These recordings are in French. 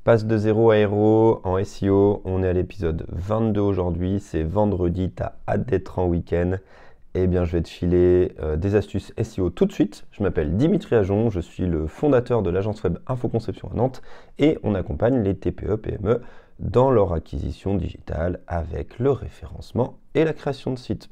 Passe de zéro à héros en SEO, on est à l'épisode 22 aujourd'hui, c'est vendredi, t'as hâte d'être en week-end. Eh bien, je vais te filer des astuces SEO tout de suite. Je m'appelle Dimitri Ajon, je suis le fondateur de l'agence web Infoconception à Nantes et on accompagne les TPE, PME dans leur acquisition digitale avec le référencement et la création de sites.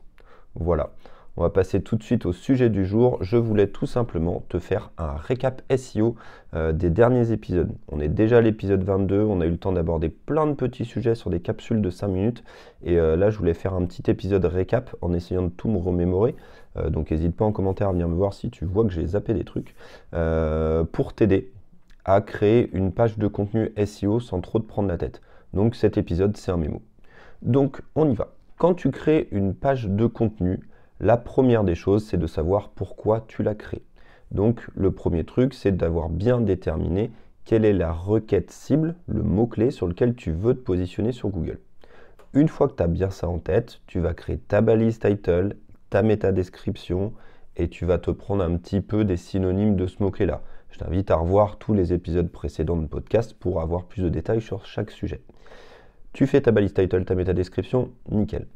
Voilà. On va passer tout de suite au sujet du jour. Je voulais tout simplement te faire un récap SEO des derniers épisodes. On est déjà à l'épisode 22, on a eu le temps d'aborder plein de petits sujets sur des capsules de 5 minutes. Et là, je voulais faire un petit épisode récap en essayant de tout me remémorer. Donc n'hésite pas en commentaire à venir me voir si tu vois que j'ai zappé des trucs. Pour t'aider à créer une page de contenu SEO sans trop te prendre la tête. Donc cet épisode, c'est un mémo. Donc on y va. Quand tu crées une page de contenu, la première des choses, c'est de savoir pourquoi tu l'as créée. Donc, le premier truc, c'est d'avoir bien déterminé quelle est la requête cible, le mot-clé sur lequel tu veux te positionner sur Google. Une fois que tu as bien ça en tête, tu vas créer ta balise title, ta métadescription et tu vas te prendre un petit peu des synonymes de ce mot-clé-là. Je t'invite à revoir tous les épisodes précédents de podcast pour avoir plus de détails sur chaque sujet. Tu fais ta balise title, ta métadescription, nickel.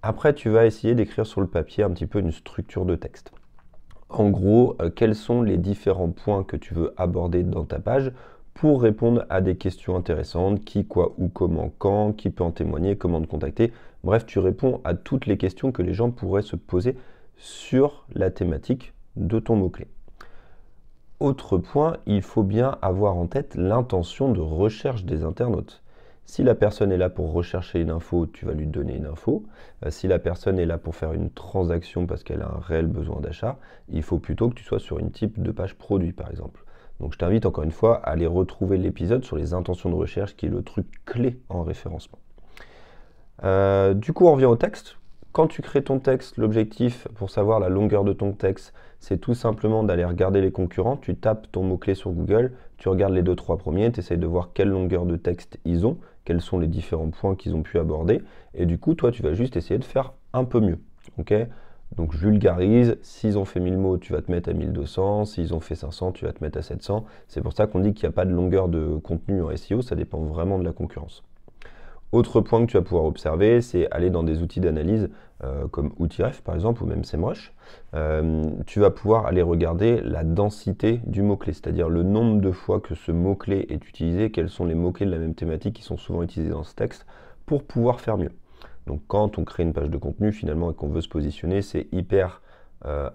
Après, tu vas essayer d'écrire sur le papier un petit peu une structure de texte. En gros, quels sont les différents points que tu veux aborder dans ta page pour répondre à des questions intéressantes, qui, quoi, où, comment, quand, qui peut en témoigner, comment te contacter. Bref, tu réponds à toutes les questions que les gens pourraient se poser sur la thématique de ton mot-clé. Autre point, il faut bien avoir en tête l'intention de recherche des internautes. Si la personne est là pour rechercher une info, tu vas lui donner une info. Si la personne est là pour faire une transaction parce qu'elle a un réel besoin d'achat, il faut plutôt que tu sois sur une type de page produit par exemple. Donc je t'invite encore une fois à aller retrouver l'épisode sur les intentions de recherche qui est le truc clé en référencement. Du coup, on revient au texte. Quand tu crées ton texte, l'objectif pour savoir la longueur de ton texte, c'est tout simplement d'aller regarder les concurrents. Tu tapes ton mot-clé sur Google, tu regardes les 2-3 premiers, tu essayes de voir quelle longueur de texte ils ont, quels sont les différents points qu'ils ont pu aborder. Et du coup, toi, tu vas juste essayer de faire un peu mieux. Okay, donc, je vulgarise. S'ils ont fait 1000 mots, tu vas te mettre à 1200. S'ils ont fait 500, tu vas te mettre à 700. C'est pour ça qu'on dit qu'il n'y a pas de longueur de contenu en SEO. Ça dépend vraiment de la concurrence. Autre point que tu vas pouvoir observer, c'est aller dans des outils d'analyse comme Outiref par exemple ou même SEMrush. Tu vas pouvoir aller regarder la densité du mot-clé, c'est-à-dire le nombre de fois que ce mot-clé est utilisé, quels sont les mots-clés de la même thématique qui sont souvent utilisés dans ce texte pour pouvoir faire mieux. Donc quand on crée une page de contenu finalement et qu'on veut se positionner, c'est hyper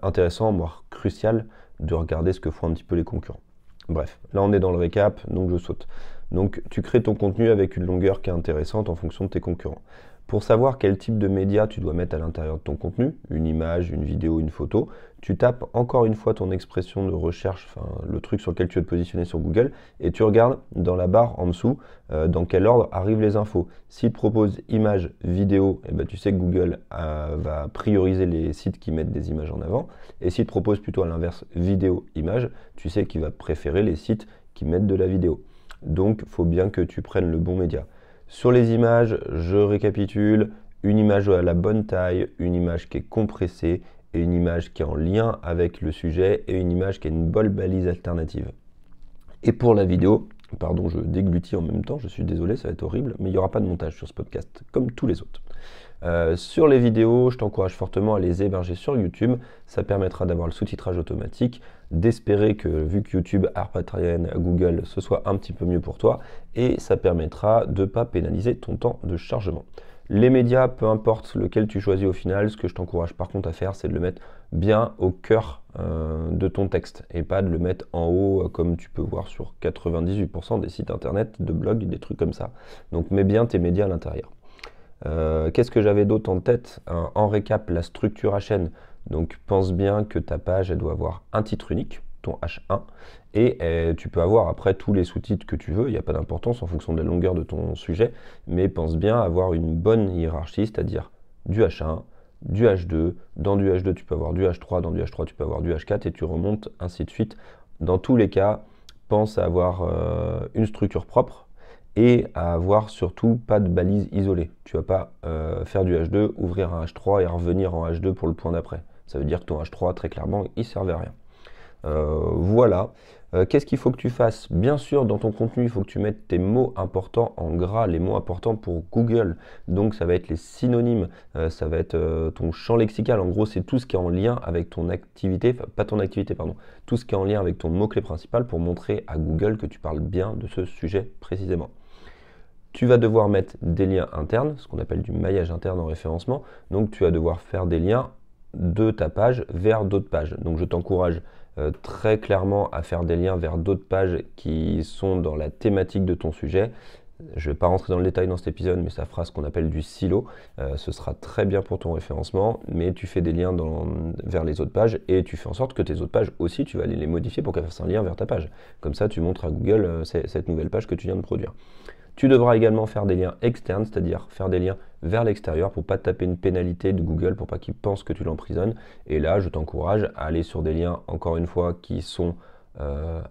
intéressant, voire crucial de regarder ce que font un petit peu les concurrents. Bref, là on est dans le récap, donc je saute. Donc tu crées ton contenu avec une longueur qui est intéressante en fonction de tes concurrents. Pour savoir quel type de média tu dois mettre à l'intérieur de ton contenu, une image, une vidéo, une photo, tu tapes encore une fois ton expression de recherche, enfin le truc sur lequel tu veux te positionner sur Google, et tu regardes dans la barre en dessous dans quel ordre arrivent les infos. S'il te propose image, vidéo, eh ben, tu sais que Google va prioriser les sites qui mettent des images en avant, et s'il te propose plutôt à l'inverse vidéo, image, tu sais qu'il va préférer les sites qui mettent de la vidéo. Donc, il faut bien que tu prennes le bon média. Sur les images, je récapitule, une image à la bonne taille, une image qui est compressée et une image qui est en lien avec le sujet et une image qui a une bonne balise alternative. Et pour la vidéo, pardon, je déglutis en même temps, je suis désolé, ça va être horrible, mais il n'y aura pas de montage sur ce podcast, comme tous les autres. Sur les vidéos, je t'encourage fortement à les héberger sur YouTube. Ça permettra d'avoir le sous-titrage automatique, d'espérer que, vu que YouTube appartient à Google, ce soit un petit peu mieux pour toi. Et ça permettra de ne pas pénaliser ton temps de chargement. Les médias, peu importe lequel tu choisis au final, ce que je t'encourage par contre à faire, c'est de le mettre bien au cœur de ton texte et pas de le mettre en haut comme tu peux voir sur 98% des sites internet, de blogs, des trucs comme ça. Donc mets bien tes médias à l'intérieur. Qu'est-ce que j'avais d'autre en tête? En récap, la structure à chaîne. Donc pense bien que ta page elle doit avoir un titre unique, ton H1, et tu peux avoir après tous les sous-titres que tu veux, il n'y a pas d'importance en fonction de la longueur de ton sujet, mais pense bien avoir une bonne hiérarchie, c'est-à-dire du H1, du H2, dans du H2 tu peux avoir du H3, dans du H3 tu peux avoir du H4 et tu remontes ainsi de suite. Dans tous les cas, pense à avoir une structure propre et à avoir surtout pas de balise isolée. Tu vas pas faire du H2, ouvrir un H3 et revenir en H2 pour le point d'après. Ça veut dire que ton H3, très clairement, il ne servait à rien. Voilà. Qu'est-ce qu'il faut que tu fasses? Bien sûr, dans ton contenu, il faut que tu mettes tes mots importants en gras, les mots importants pour Google. Donc, ça va être les synonymes, ça va être ton champ lexical. En gros, c'est tout ce qui est en lien avec ton activité, enfin, pas ton activité, pardon, tout ce qui est en lien avec ton mot-clé principal pour montrer à Google que tu parles bien de ce sujet précisément. Tu vas devoir mettre des liens internes, ce qu'on appelle du maillage interne en référencement. Donc, tu vas devoir faire des liens de ta page vers d'autres pages. Donc, je t'encourage très clairement à faire des liens vers d'autres pages qui sont dans la thématique de ton sujet. Je ne vais pas rentrer dans le détail dans cet épisode, mais ça fera ce qu'on appelle du silo. Ce sera très bien pour ton référencement, mais tu fais des liens vers les autres pages et tu fais en sorte que tes autres pages aussi, tu vas aller les modifier pour qu'elles fassent un lien vers ta page. Comme ça, tu montres à Google cette nouvelle page que tu viens de produire. Tu devras également faire des liens externes, c'est-à-dire faire des liens vers l'extérieur pour ne pas te taper une pénalité de Google, pour pas qu'ils pensent que tu l'emprisonnes. Et là, je t'encourage à aller sur des liens, encore une fois, qui sont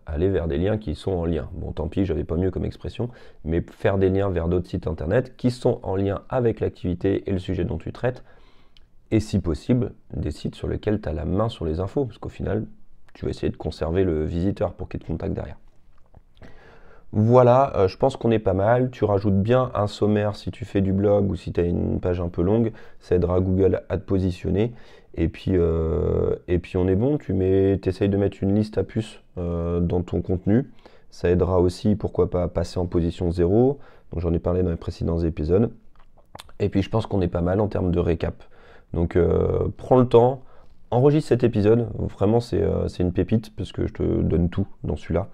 aller vers des liens qui sont en lien. Bon, tant pis, j'avais pas mieux comme expression, mais faire des liens vers d'autres sites internet qui sont en lien avec l'activité et le sujet dont tu traites, et si possible, des sites sur lesquels tu as la main sur les infos, parce qu'au final, tu vas essayer de conserver le visiteur pour qu'il te contacte derrière. Voilà, je pense qu'on est pas mal. Tu rajoutes bien un sommaire si tu fais du blog ou si tu as une page un peu longue. Ça aidera Google à te positionner. Et puis on est bon. Tu essayes de mettre une liste à puces dans ton contenu. Ça aidera aussi, pourquoi pas, à passer en position 0. Donc j'en ai parlé dans les précédents épisodes. Et puis je pense qu'on est pas mal en termes de récap. Donc prends le temps. Enregistre cet épisode, vraiment c'est une pépite parce que je te donne tout dans celui-là.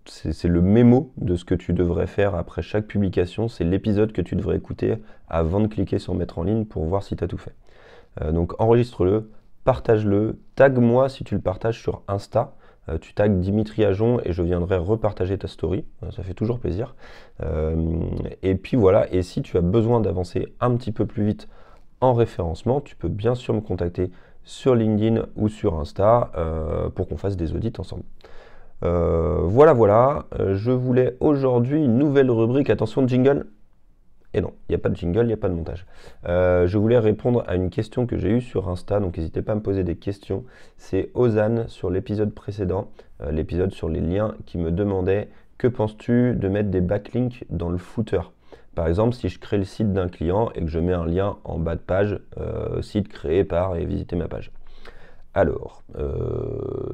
C'est le mémo de ce que tu devrais faire après chaque publication, c'est l'épisode que tu devrais écouter avant de cliquer sur mettre en ligne pour voir si tu as tout fait. Donc enregistre-le, partage-le, tag-moi si tu le partages sur Insta. Tu tags Dimitri Ajon et je viendrai repartager ta story, ça fait toujours plaisir. Et puis voilà, et si tu as besoin d'avancer un petit peu plus vite en référencement, tu peux bien sûr me contacter sur LinkedIn ou sur Insta pour qu'on fasse des audits ensemble. Voilà. Je voulais aujourd'hui une nouvelle rubrique. Attention, jingle. Et non, il n'y a pas de jingle, il n'y a pas de montage. Je voulais répondre à une question que j'ai eue sur Insta, donc n'hésitez pas à me poser des questions. C'est Ozane sur l'épisode précédent, l'épisode sur les liens, qui me demandait que penses-tu de mettre des backlinks dans le footer? Par exemple, si je crée le site d'un client et que je mets un lien en bas de page, site créé par et visiter ma page. Alors,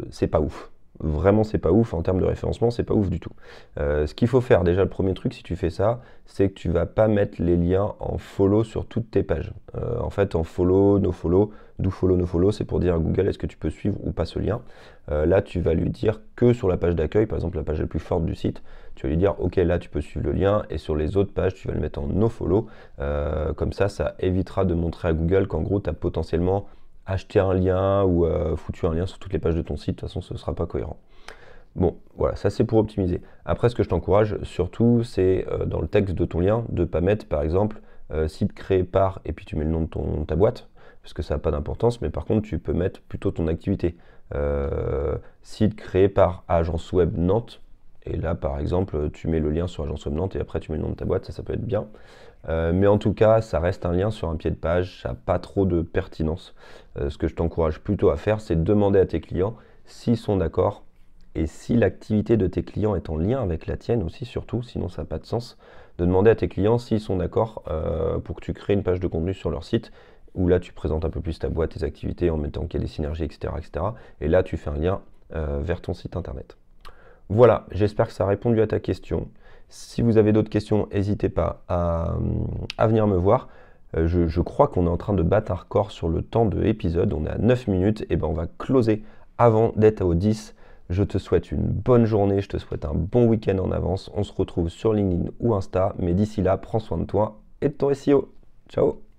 c'est pas ouf. Vraiment, c'est pas ouf. En termes de référencement, c'est pas ouf du tout. Ce qu'il faut faire, déjà, le premier truc, si tu fais ça, c'est que tu vas pas mettre les liens en follow sur toutes tes pages. En fait, en follow, no follow, do follow, no follow, c'est pour dire à Google est-ce que tu peux suivre ou pas ce lien. Là, tu vas lui dire que sur la page d'accueil, par exemple la page la plus forte du site, tu vas lui dire ok, là tu peux suivre le lien, et sur les autres pages, tu vas le mettre en no follow. Comme ça évitera de montrer à Google qu'en gros, tu as potentiellement acheté un lien ou foutu un lien sur toutes les pages de ton site. De toute façon, ce ne sera pas cohérent. Bon, voilà, ça c'est pour optimiser. Après, ce que je t'encourage surtout, c'est dans le texte de ton lien, de ne pas mettre par exemple site créé par, et puis tu mets le nom de ta boîte, parce que ça n'a pas d'importance, mais par contre, tu peux mettre plutôt ton activité. Site créé par Agence Web Nantes, et là par exemple, tu mets le lien sur Agence Web Nantes, et après tu mets le nom de ta boîte, ça peut être bien. Mais en tout cas, ça reste un lien sur un pied de page, ça n'a pas trop de pertinence. Ce que je t'encourage plutôt à faire, c'est de demander à tes clients s'ils sont d'accord, et si l'activité de tes clients est en lien avec la tienne aussi, surtout, sinon ça n'a pas de sens, de demander à tes clients s'ils sont d'accord pour que tu crées une page de contenu sur leur site, où là tu présentes un peu plus ta boîte, tes activités, en mettant qu'il y a des synergies, etc., etc. Et là tu fais un lien vers ton site internet. Voilà, j'espère que ça a répondu à ta question. Si vous avez d'autres questions, n'hésitez pas à venir me voir. Je crois qu'on est en train de battre un record sur le temps de l'épisode. On est à 9 minutes, et ben on va closer avant d'être aux 10. Je te souhaite une bonne journée, je te souhaite un bon week-end en avance. On se retrouve sur LinkedIn ou Insta, mais d'ici là, prends soin de toi et de ton SEO. Ciao!